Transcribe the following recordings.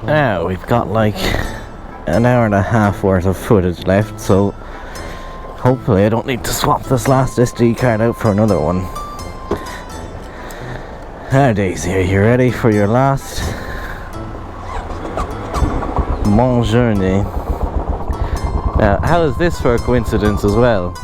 Now we've got like an hour and a half worth of footage left, so hopefully I don't need to swap this last SD card out for another one. Now Daisy, are you ready for your last Mon journey? Now, how is this for a coincidence as well?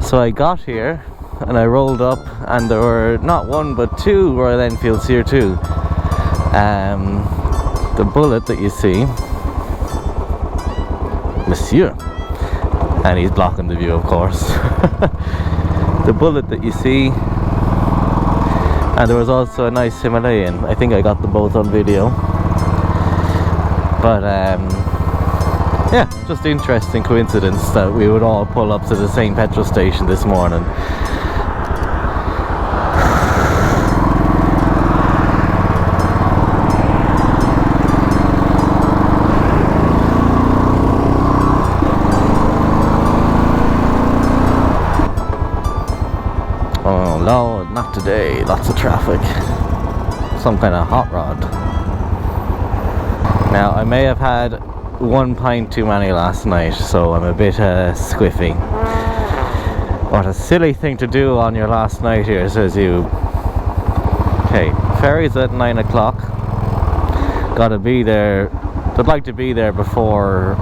So I got here and I rolled up and there were not one but two Royal Enfields here too. The Bullet that you see, Monsieur, and he's blocking the view of course. The Bullet that you see, and there was also a nice Himalayan. I think I got them both on video. But yeah, just interesting coincidence that we would all pull up to the same petrol station this morning. Oh no, not today. Lots of traffic. Some kind of hot rod. Now, I may have had 1 pint too many last night, so I'm a bit squiffy. What a silly thing to do on your last night here, says you. Okay, ferry's at 9 o'clock. Gotta be there. I'd like to be there before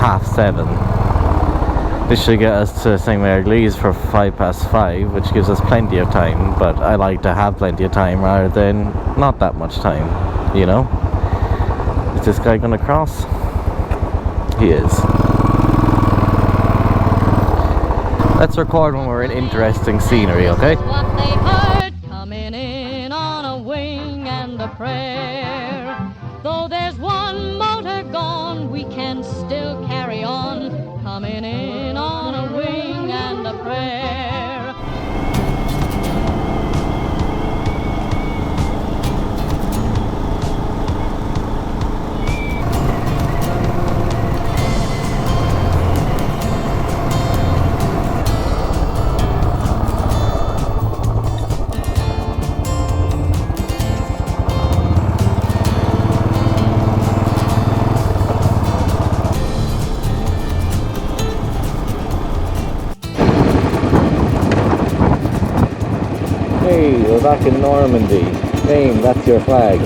7:30. This should get us to Saint-Mére-Eglise for 5:05, which gives us plenty of time, but I like to have plenty of time rather than not that much time, you know? Is this guy gonna cross? He is. Let's record when we're in interesting scenery, okay? What they heard coming in on a wing and a prayer. Though there's one motor gone, we can still carry on. Coming in on a wing and a prayer. Hey, we're back in Normandy. Name, that's your flag.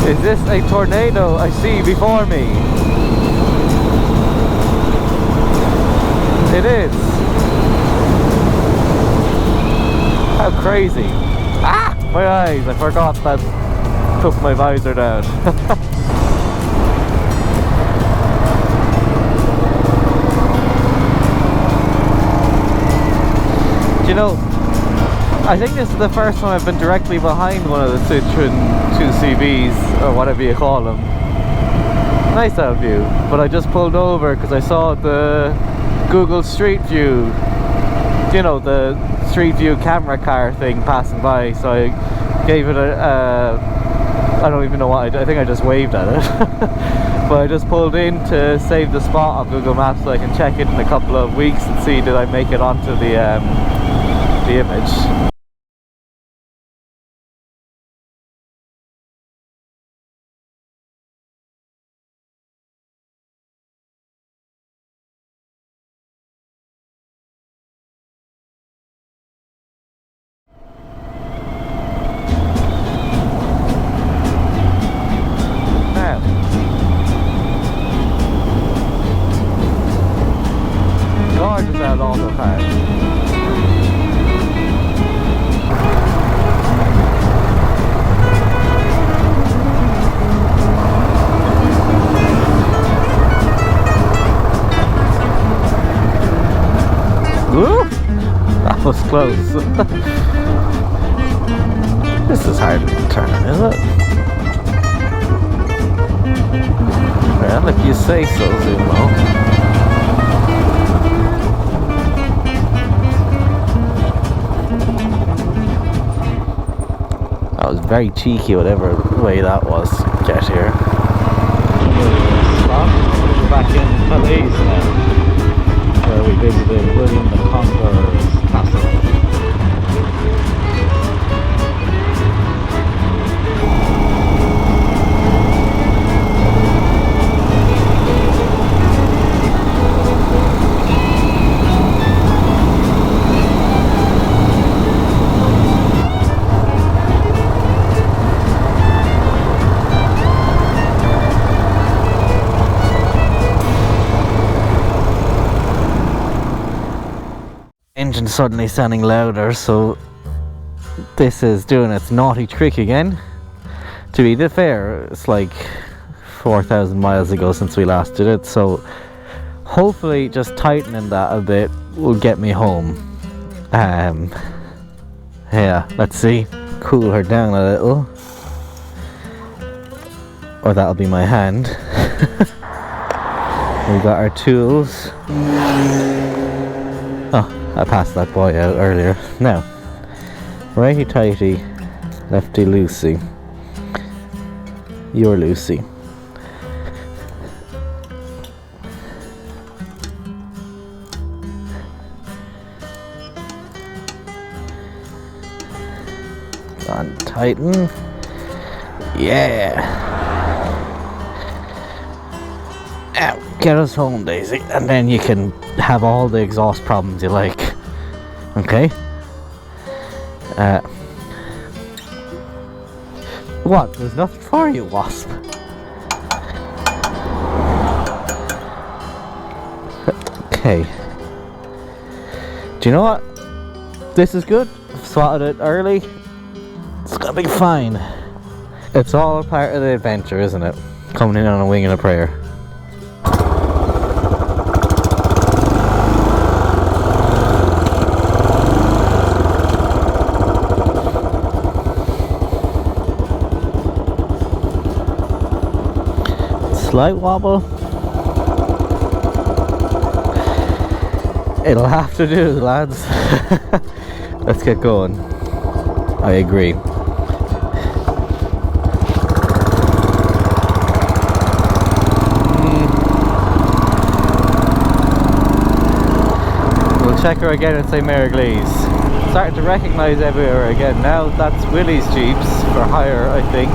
Is this a tornado I see before me? It is. How crazy. Ah! My eyes, I forgot that took my visor down. You know, I think this is the first time I've been directly behind one of the Citroen 2CVs, or whatever you call them. Nice out view, but I just pulled over because I saw the Google Street View, you know, the Street View camera car thing passing by, so I gave it I don't even know what I think I just waved at it. But I just pulled in to save the spot on Google Maps so I can check it in a couple of weeks and see did I make it onto the image. Now, gorgeous out auto car. Woo! That was close. This is hardly a turn, is it? Well, if you say so, Zumo. That was very cheeky, whatever way that was to get here. the William the Conqueror's castle. Engine suddenly sounding louder, so this is doing its naughty trick again. To be fair, it's like 4,000 miles ago since we last did it, so hopefully just tightening that a bit will get me home. Yeah, let's see. Cool her down a little, or that'll be my hand. We got our tools. Oh, I passed that boy out earlier. Now, righty tighty, lefty loosey. You're Lucy. Untighten. Yeah. Now, get us home, Daisy, and then you can have all the exhaust problems you like. Okay? What? There's nothing for you, Wasp. Okay. Do you know what? This is good. I've swatted it early. It's gonna be fine. It's all part of the adventure, isn't it? Coming in on a wing and a prayer. Slight wobble. It'll have to do, lads. Let's get going. I agree. We'll check her again at Saint-Mére-Eglise. Starting to recognise everywhere again now. That's Willie's Jeeps for hire, I think.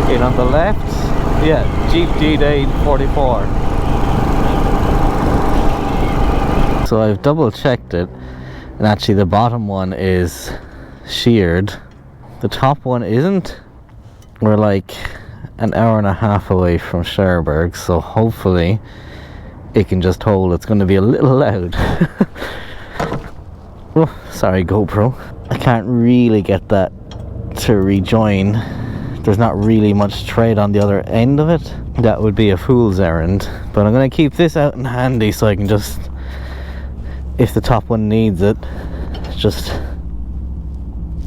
In on the left. Yeah, Jeep D-Day 44. So I've double checked it, and actually the bottom one is sheared. The top one isn't. We're like an hour and a half away from Cherbourg, so hopefully it can just hold. It's going to be a little loud. Oh, sorry GoPro. I can't really get that to rejoin. There's not really much tread on the other end of it. That would be a fool's errand. But I'm going to keep this out in handy so I can just, if the top one needs it, just,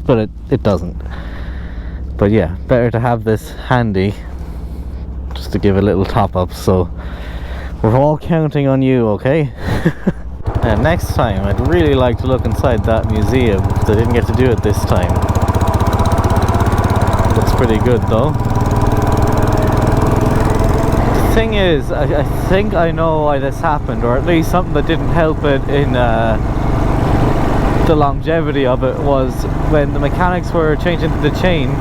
but it doesn't. But yeah, better to have this handy just to give a little top up. So we're all counting on you, okay? And next time I'd really like to look inside that museum, because I didn't get to do it this time. Looks pretty good though. The thing is, I think I know why this happened, or at least something that didn't help it in the longevity of it was when the mechanics were changing the chain.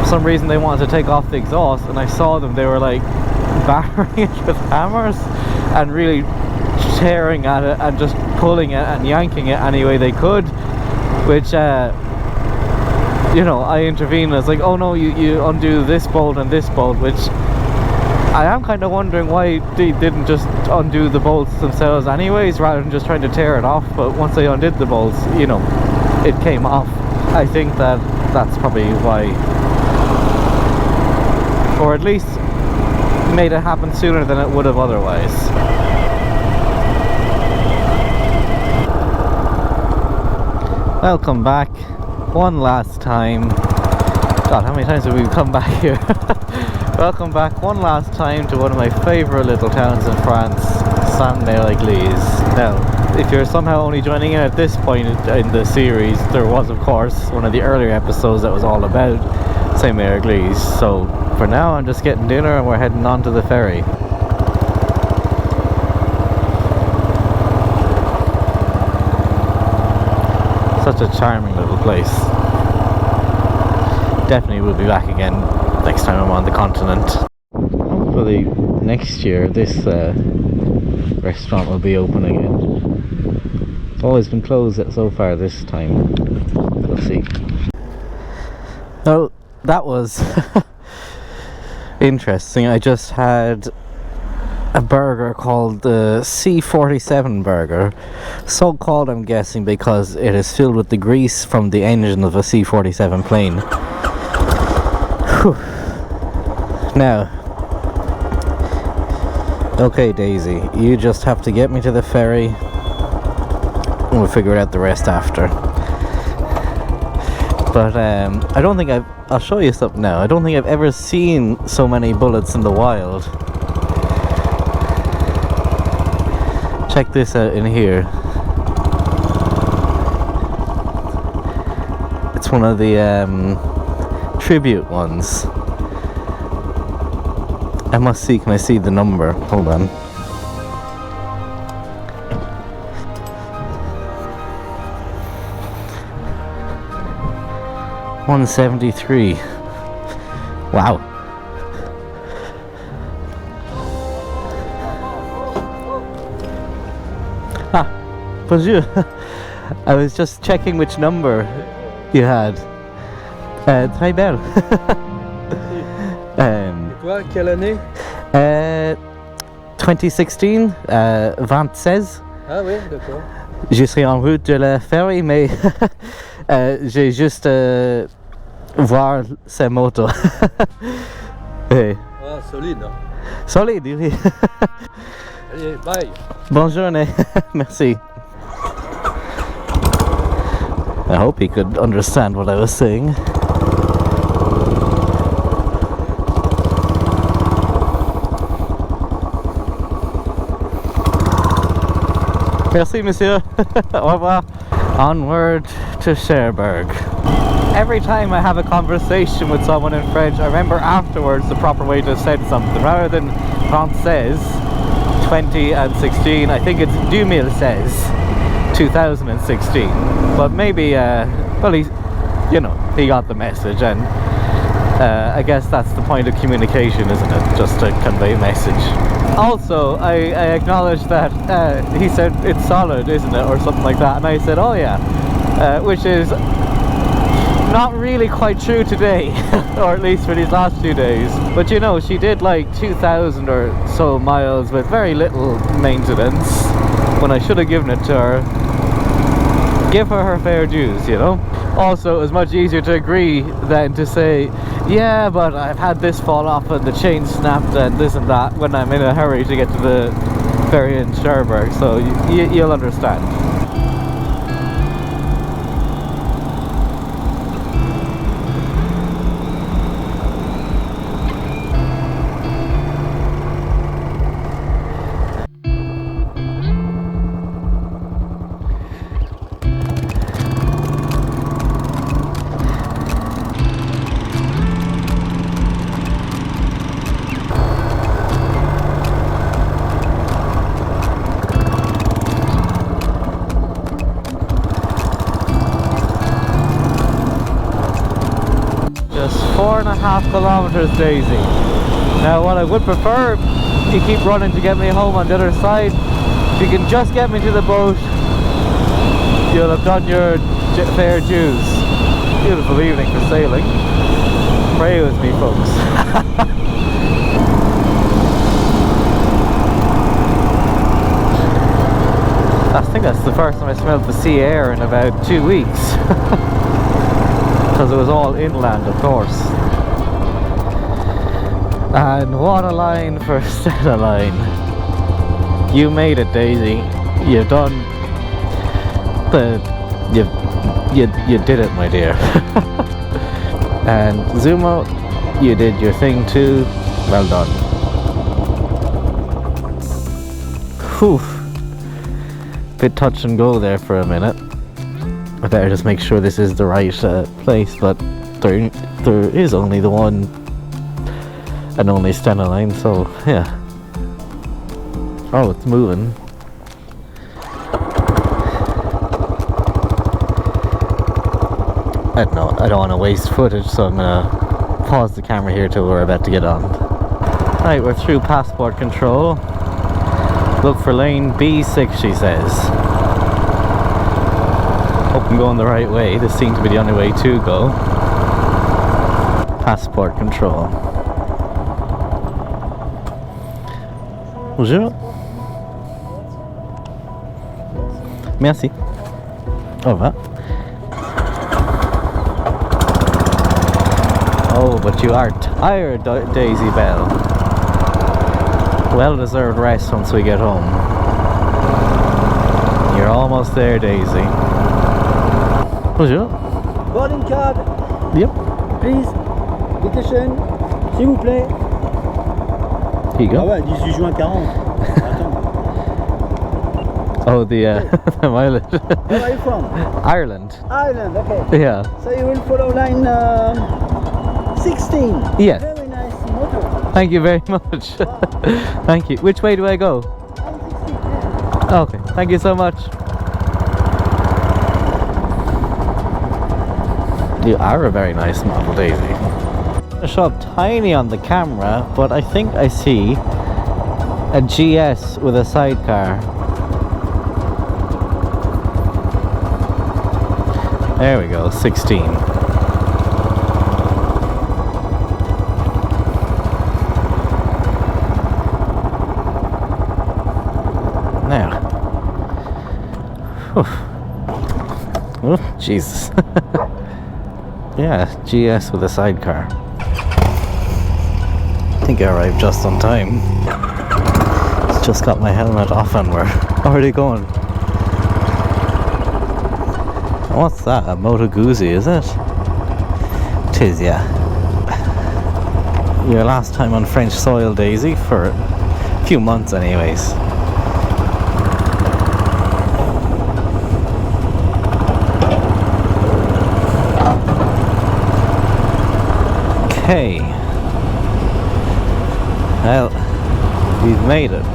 For some reason they wanted to take off the exhaust, and I saw them, they were like battering it with hammers and really tearing at it and just pulling it and yanking it any way they could, which you know, I intervened. I was like, oh no, you undo this bolt and this bolt, which I am kind of wondering why they didn't just undo the bolts themselves anyways, rather than just trying to tear it off. But once they undid the bolts, you know, it came off. I think that's probably why, or at least made it happen sooner than it would have otherwise. Welcome back one last time. God, how many times have we come back here? Welcome back one last time to one of my favourite little towns in France, Saint-Mére-Eglise. Now, if you're somehow only joining in at this point in the series, there was of course one of the earlier episodes that was all about Saint-Mére-Eglise. So for now I'm just getting dinner and we're heading on to the ferry. such a charming little place. Definitely will be back again next time I'm on the continent. Hopefully next year this restaurant will be open again. It's always been closed so far this time. We'll see. Oh, that was interesting. I just had a burger called the C-47 burger. So called, I'm guessing, because it is filled with the grease from the engine of a C-47 plane. Whew. Now, okay Daisy, you just have to get me to the ferry and we'll figure out the rest after. But I don't think I'll show you something now. I don't think I've ever seen so many bullets in the wild. Check this out in here. It's one of the tribute ones. I must see, can I see the number? Hold on. $173. Wow. Bonjour. I was just checking which number you had. Très belle. Toi, quelle année? 2016, 26. Ah oui, d'accord. Je suis en route de la ferry, mais j'ai juste voir ces motos. Oui. Ah, solide. Hein? Solide, oui. Allez, bye. Bonne journée. Merci. I hope he could understand what I was saying. Merci, monsieur. Au revoir. Onward to Cherbourg. Every time I have a conversation with someone in French, I remember afterwards the proper way to say something. Rather than française, 20 and 16, I think it's 2016, 2016. But maybe, well, he got the message, and I guess that's the point of communication, isn't it? Just to convey a message. Also, I acknowledged that he said it's solid, isn't it, or something like that, and I said, oh yeah, which is not really quite true today, or at least for these last few days. But you know, she did like 2,000 or so miles with very little maintenance, when I should have given it to her. Give her her fair dues, you know. Also, it was much easier to agree than to say, yeah, but I've had this fall off and the chain snapped and this and that, when I'm in a hurry to get to the ferry in Cherbourg, so you'll understand. Just 4.5 kilometers, Daisy. Now what I would prefer, you keep running to get me home on the other side. If you can just get me to the boat, you'll have done your fair dues. Beautiful evening for sailing. Pray with me, folks. I think that's the first time I smelled the sea air in about 2 weeks. Because it was all inland, of course. And what a line for Stena Line. You made it, Daisy. You've done you did it, my dear. And Zumo, you did your thing too. Well done. Whew. Bit touch and go there for a minute. I better just make sure this is the right place, but there is only the one and only Stena Line, so yeah. Oh, it's I don't know, I don't want to waste footage, so I'm gonna pause the camera here till we're about to get on. Right, we're through passport control. Look for lane B6, she says. Hope I'm going the right way. This seems to be the only way to go. Passport control. Bonjour. Merci. Au revoir. Oh, but you are tired, Daisy Bell. Well-deserved rest once we get home. You're almost there, Daisy. Bonjour. Boarding card, Yep. please. Vacation, s'il vous plaît. Here you Ah go. ouais, 18 juin 40. Attends. Oh, the mileage. Where are you from? Ireland. Ireland, okay. Yeah. So you will follow line 16. Yes. Very nice motor. Thank you very much. Thank you. Which way do I go? Line 16, yeah. Okay. Thank you so much. You are a very nice model, Daisy. I show up tiny on the camera, but I think I see a GS with a sidecar. There we go, 16. Now. Oh, Jesus. Yeah, GS with a sidecar. I think I arrived just on time. Just got my helmet off and we're already going. What's that? A Moto Guzzi, is it? Tis, yeah. Your last time on French soil, Daisy, for a few months anyways. Okay. Well, we've made it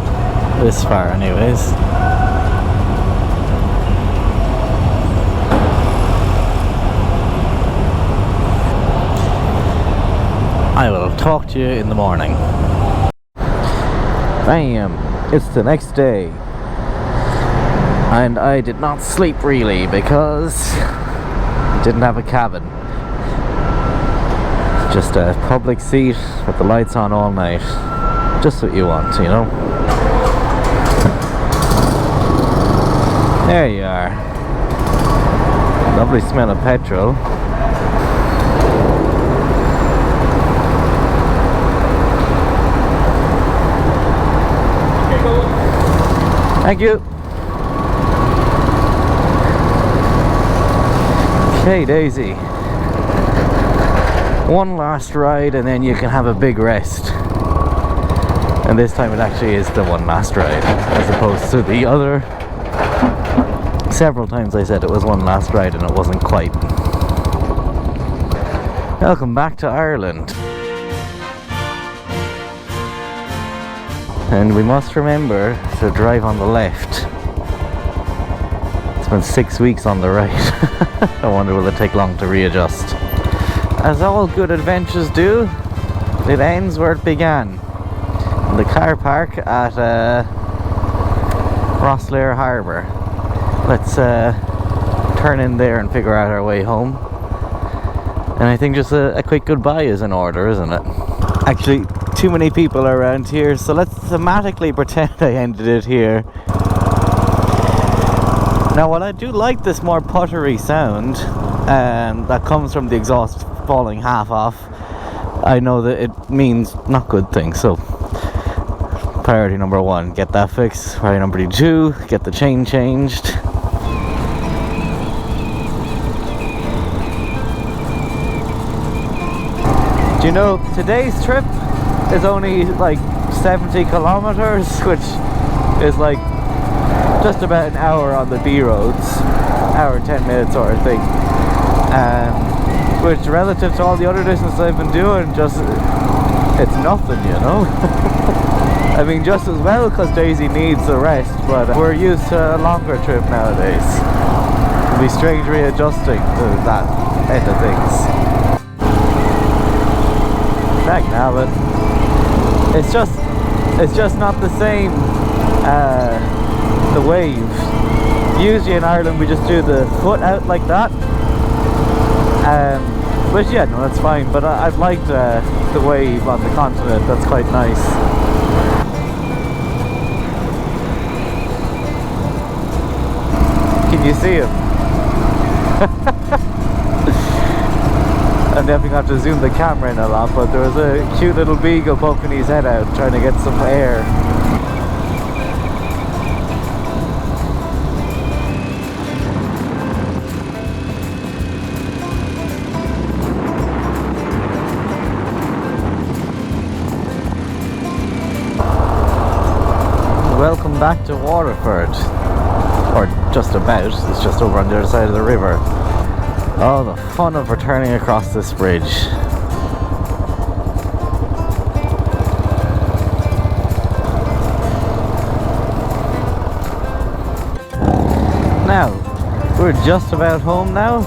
this far anyways. I will talk to you in the morning. Bam! It's the next day. And I did not sleep really because I didn't have a cabin. Just a public seat with the lights on all night. Just what you want, you know? There you are. Lovely smell of petrol. Thank you. Okay, Daisy. One last ride and then you can have a big rest. And this time it actually is the one last ride, as opposed to the other. Several times I said it was one last ride and it wasn't quite. Welcome back to Ireland. And we must remember to drive on the left. It's been 6 weeks on the right. I wonder will it take long to readjust. As all good adventures do, it ends where it began. In the car park at Rosslare Harbour. Let's turn in there and figure out our way home. And I think just a quick goodbye is in order, isn't it? Actually, too many people are around here, so let's thematically pretend I ended it here. Now, while I do like this more puttery sound that comes from the exhaust falling half off, I know that it means not good things. So priority number 1, get that fixed. Priority number 2, get the chain changed. Do you know today's trip is only like 70 kilometers, which is like just about an hour on the B roads, hour and 10 minutes sort of thing, which relative to all the other distances I've been doing, just it's nothing, you know. I mean, just as well because Daisy needs the rest, but we're used to a longer trip nowadays. It'll be strange readjusting to that end of things. Heck now, but it's just not the same. The wave. Usually in Ireland we just do the foot out like that. Which yeah, no, that's fine. But I've liked the wave on the continent. That's quite nice. Can you see him? I'm definitely going to have to zoom the camera in a lot, but there was a cute little beagle poking his head out trying to get some air. Welcome back to Waterford. Or just about, it's just over on the other side of the river. Oh, the fun of returning across this bridge. Now, we're just about home now.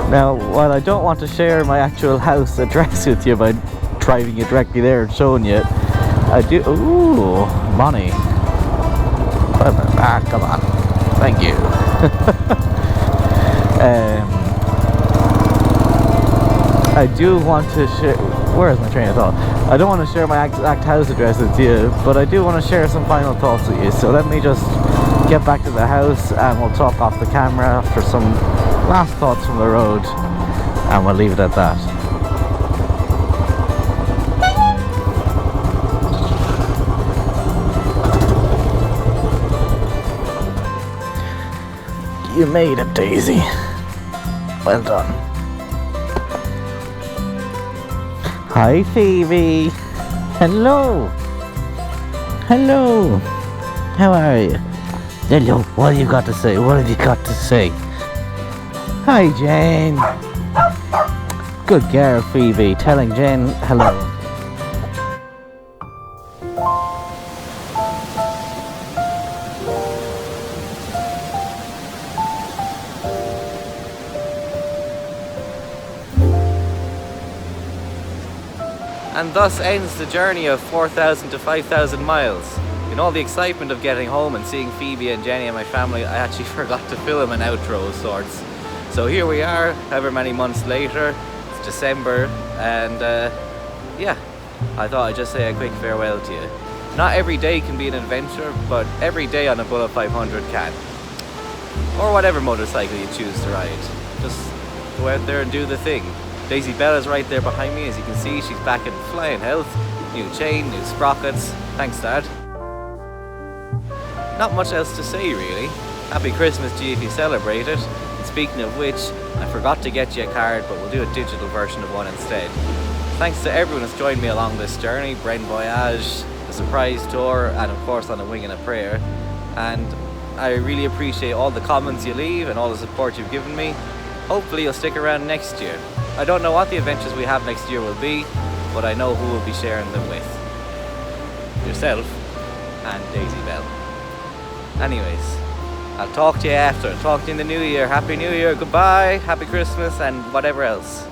Now, while I don't want to share my actual house address with you by driving you directly there and showing you, I do. Ooh, money. Ah, come on. Thank you. I do want to share. Where is my train of thought? I don't want to share my exact house address with you, but I do want to share some final thoughts with you. So let me just get back to the house and we'll talk off the camera after some last thoughts from the road, and we'll leave it at that. You made it, Daisy. Well done. Hi, Phoebe. Hello. Hello. How are you? Hello. What have you got to say? What have you got to say? Hi, Jane. Good girl, Phoebe. Telling Jane hello. And thus ends the journey of 4,000 to 5,000 miles. In all the excitement of getting home and seeing Phoebe and Jenny and my family, I actually forgot to film an outro of sorts. So here we are, however many months later. It's December, and yeah, I thought I'd just say a quick farewell to you. Not every day can be an adventure, but every day on a Bullet 500 can. Or whatever motorcycle you choose to ride. Just go out there and do the thing. Daisy Bella's right there behind me. As you can see, she's back in flying health. New chain, new sprockets. Thanks, Dad. Not much else to say, really. Happy Christmas to you if you celebrate it. And speaking of which, I forgot to get you a card, but we'll do a digital version of one instead. Thanks to everyone who's joined me along this journey. Bren Voyage, the surprise tour, and of course on a wing and a prayer. And I really appreciate all the comments you leave and all the support you've given me. Hopefully you'll stick around next year. I don't know what the adventures we have next year will be, but I know who will be sharing them with. Yourself and Daisy Bell. Anyways, I'll talk to you after. Talk to you in the new year. Happy New Year, goodbye, Happy Christmas, and whatever else.